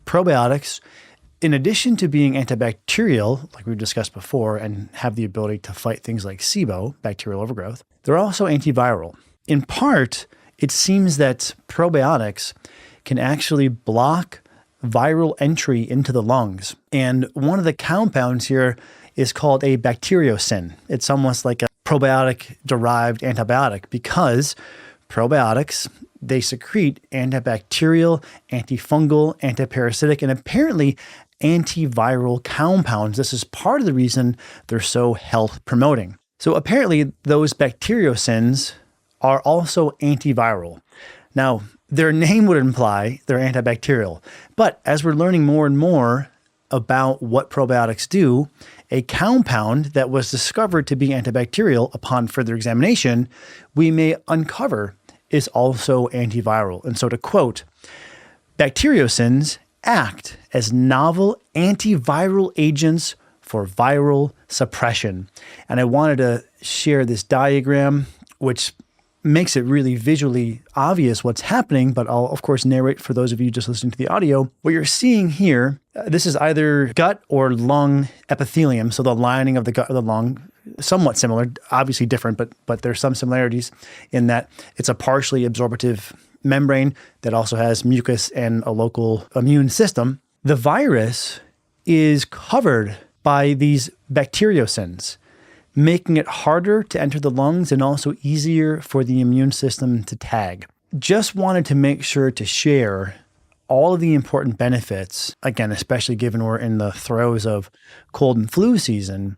Probiotics, in addition to being antibacterial, like we've discussed before, and have the ability to fight things like SIBO, bacterial overgrowth, they're also antiviral. In part, it seems that probiotics can actually block viral entry into the lungs. And one of the compounds here is called a bacteriocin. It's almost like a probiotic-derived antibiotic because probiotics, they secrete antibacterial, antifungal, antiparasitic, and apparently antiviral compounds. This is part of the reason they're so health promoting. So apparently those bacteriocins are also antiviral. Now, their name would imply they're antibacterial, but as we're learning more and more about what probiotics do, a compound that was discovered to be antibacterial upon further examination, we may uncover is also antiviral. And so to quote, bacteriocins act as novel antiviral agents for viral suppression. And I wanted to share this diagram, which makes it really visually obvious what's happening, but I'll of course narrate for those of you just listening to the audio. What you're seeing here, this is either gut or lung epithelium, so the lining of the gut or the lung, somewhat similar, obviously different, but there's some similarities in that it's a partially absorptive membrane that also has mucus and a local immune system. The virus is covered by these bacteriocins, making it harder to enter the lungs and also easier for the immune system to tag. Just wanted to make sure to share all of the important benefits, again, especially given we're in the throes of cold and flu season,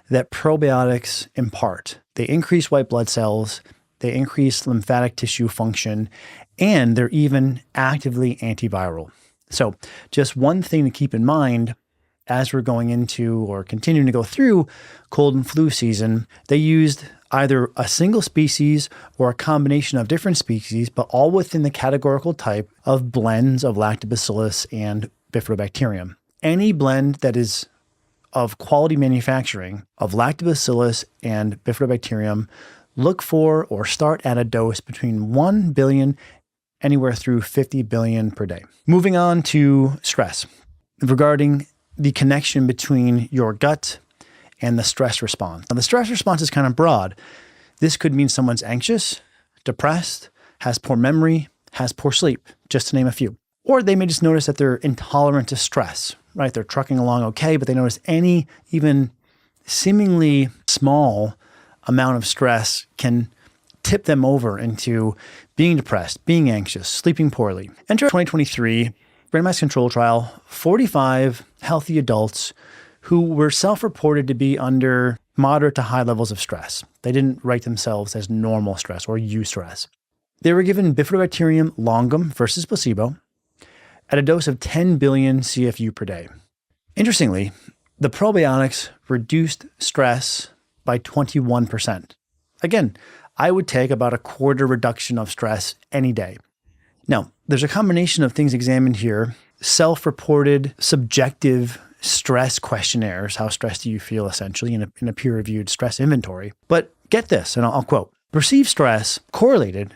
that probiotics impart. They increase white blood cells, they increase lymphatic tissue function, and they're even actively antiviral. So just one thing to keep in mind as we're going into or continuing to go through cold and flu season, they used either a single species or a combination of different species, but all within the categorical type of blends of Lactobacillus and Bifidobacterium. Any blend that is of quality manufacturing of Lactobacillus and Bifidobacterium, look for or start at a dose between 1 billion anywhere through 50 billion per day. Moving on to stress. Regarding the connection between your gut and the stress response. Now, the stress response is kind of broad. This could mean someone's anxious, depressed, has poor memory, has poor sleep, just to name a few. Or they may just notice that they're intolerant to stress, right? They're trucking along okay, but they notice any even seemingly small amount of stress can tip them over into being depressed, being anxious, sleeping poorly. Enter 2023 randomized control trial, 45 healthy adults who were self-reported to be under moderate to high levels of stress. They didn't rate themselves as normal stress or eustress. They were given Bifidobacterium longum versus placebo at a dose of 10 billion CFU per day. Interestingly, the probiotics reduced stress by 21%. Again, I would take about a quarter reduction of stress any day. Now, there's a combination of things examined here, self-reported, subjective stress questionnaires, how stressed do you feel essentially in a peer-reviewed stress inventory. But get this, and I'll quote, perceived stress correlated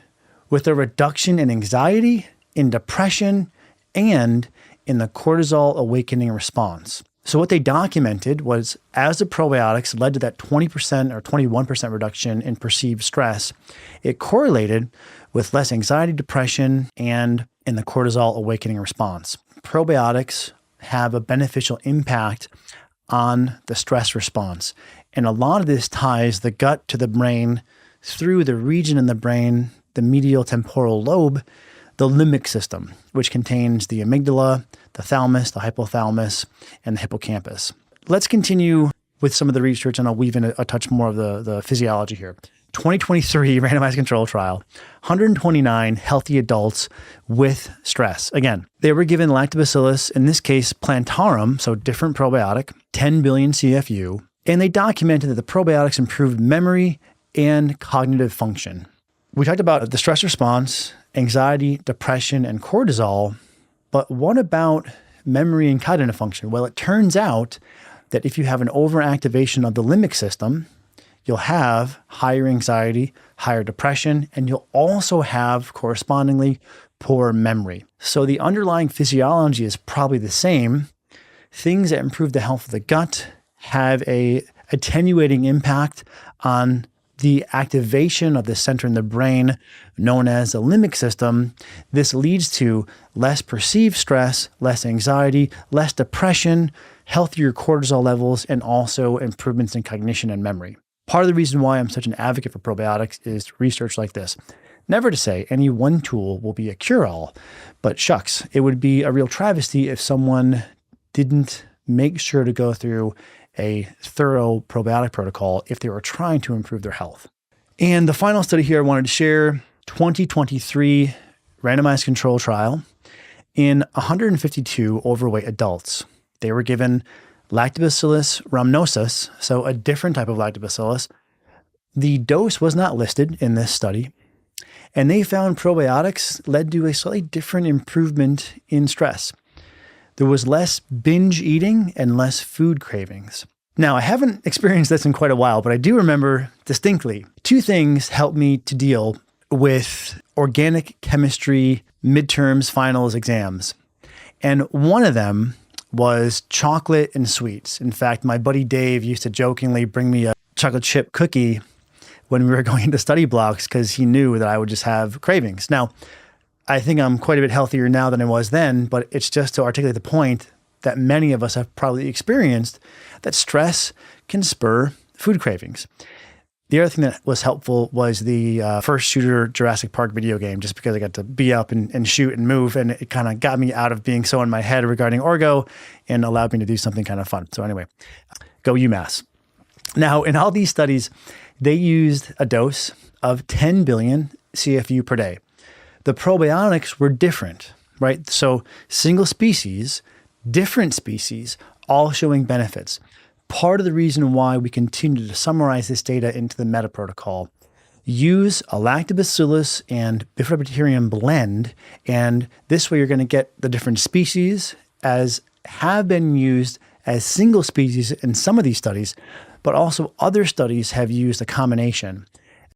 with a reduction in anxiety, in depression, and in the cortisol awakening response. So what they documented was as the probiotics led to that 20% or 21% reduction in perceived stress, it correlated with less anxiety, depression, and in the cortisol awakening response. Probiotics have a beneficial impact on the stress response. And a lot of this ties the gut to the brain through the region in the brain, the medial temporal lobe, the limbic system, which contains the amygdala, the thalamus, the hypothalamus, and the hippocampus. Let's continue with some of the research, and I'll weave in a touch more of the physiology here. 2023 randomized control trial, 129 healthy adults with stress. Again, they were given Lactobacillus, in this case plantarum, so different probiotic, 10 billion CFU, and they documented that the probiotics improved memory and cognitive function. We talked about the stress response, anxiety, depression, and cortisol, but what about memory and cognitive function? Well, it turns out that if you have an overactivation of the limbic system, you'll have higher anxiety, higher depression, and you'll also have correspondingly poor memory. So the underlying physiology is probably the same. Things that improve the health of the gut have a attenuating impact on the activation of the center in the brain known as the limbic system. This leads to less perceived stress, less anxiety, less depression, healthier cortisol levels, and also improvements in cognition and memory. Part of the reason why I'm such an advocate for probiotics is research like this. Never to say any one tool will be a cure-all, but shucks, it would be a real travesty if someone didn't make sure to go through a thorough probiotic protocol if they were trying to improve their health. And the final study here I wanted to share, 2023 randomized control trial in 152 overweight adults. They were given Lactobacillus rhamnosus, so a different type of lactobacillus. The dose was not listed in this study, and they found probiotics led to a slightly different improvement in stress. There was less binge eating and less food cravings. Now, I haven't experienced this in quite a while, but I do remember distinctly 2 things helped me to deal with organic chemistry midterms, finals, exams. And one of them was chocolate and sweets. In fact, my buddy Dave used to jokingly bring me a chocolate chip cookie when we were going into study blocks because he knew that I would just have cravings. Now, I think I'm quite a bit healthier now than I was then, but it's just to articulate the point that many of us have probably experienced that stress can spur food cravings. The other thing that was helpful was the first shooter Jurassic Park video game, just because I got to be up and shoot and move, and it kind of got me out of being so in my head regarding orgo and allowed me to do something kind of fun. So anyway, go UMass. Now, in all these studies, they used a dose of 10 billion CFU per day. The probiotics were different, right? So single species, different species, all showing benefits. Part of the reason why we continue to summarize this data into the meta protocol, use a lactobacillus and bifidobacterium blend, and this way you're going to get the different species as have been used as single species in some of these studies, but also other studies have used a combination.